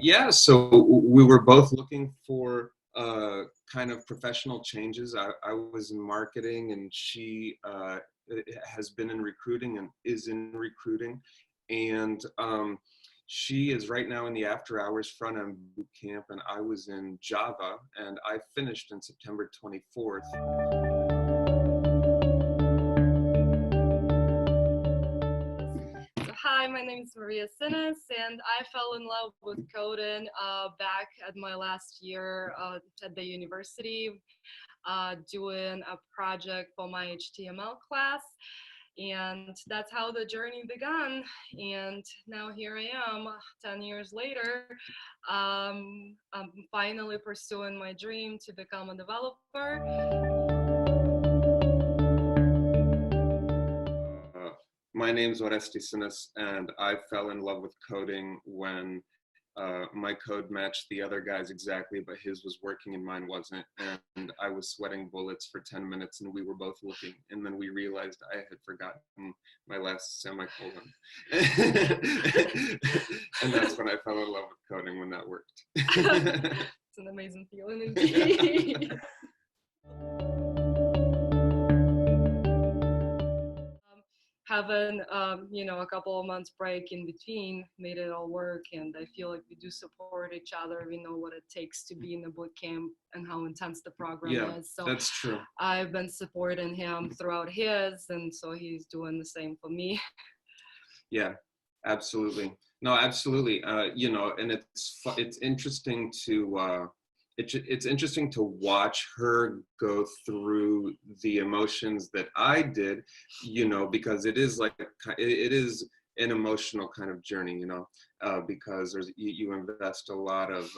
Yeah, so we were both looking for kind of professional changes. I was in marketing, and she has been in recruiting and is in recruiting. And she is right now in the after hours front end boot camp, and I was in Java, and I finished in September 24th. Hi, my name is Maria Sinis, and I fell in love with coding back at my last year at the university, doing a project for my HTML class. And that's how the journey began. And now here I am, 10 years later. I'm finally pursuing my dream to become a developer. My name's Orestis Sinis, and I fell in love with coding when my code matched the other guy's exactly, but his was working and mine wasn't. And I was sweating bullets for 10 minutes, and we were both looking. And then we realized I had forgotten my last semicolon. And that's when I fell in love with coding, when that worked. It's an amazing feeling indeed. Having a couple of months break in between made it all work, and I feel like we do support each other. We know what it takes to be in a boot camp and how intense the program is. So that's true. I've been supporting him throughout his, and so he's doing the same for me. Yeah, absolutely. No, absolutely. And it's interesting to it's interesting to watch her go through the emotions that I did, because it is an emotional kind of journey, because you invest a lot of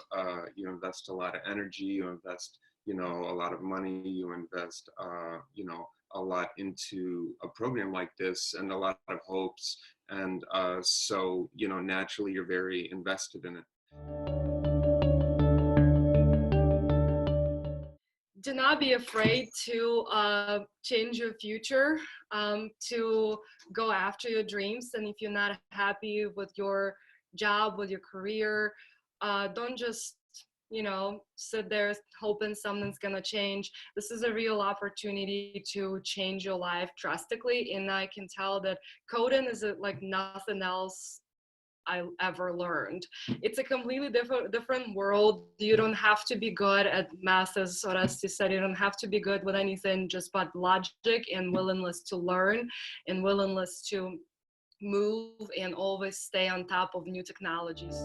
energy, you invest a lot of money, you invest a lot into a program like this, and a lot of hopes, and so naturally you're very invested in it. Do not be afraid to change your future, to go after your dreams. And if you're not happy with your job, with your career, don't just sit there hoping something's gonna change. This is a real opportunity to change your life drastically, and I can tell that coding is like nothing else I ever learned. It's a completely different world. You don't have to be good at math, as Orestis said. You don't have to be good with anything, just but logic and willingness to learn and willingness to move and always stay on top of new technologies.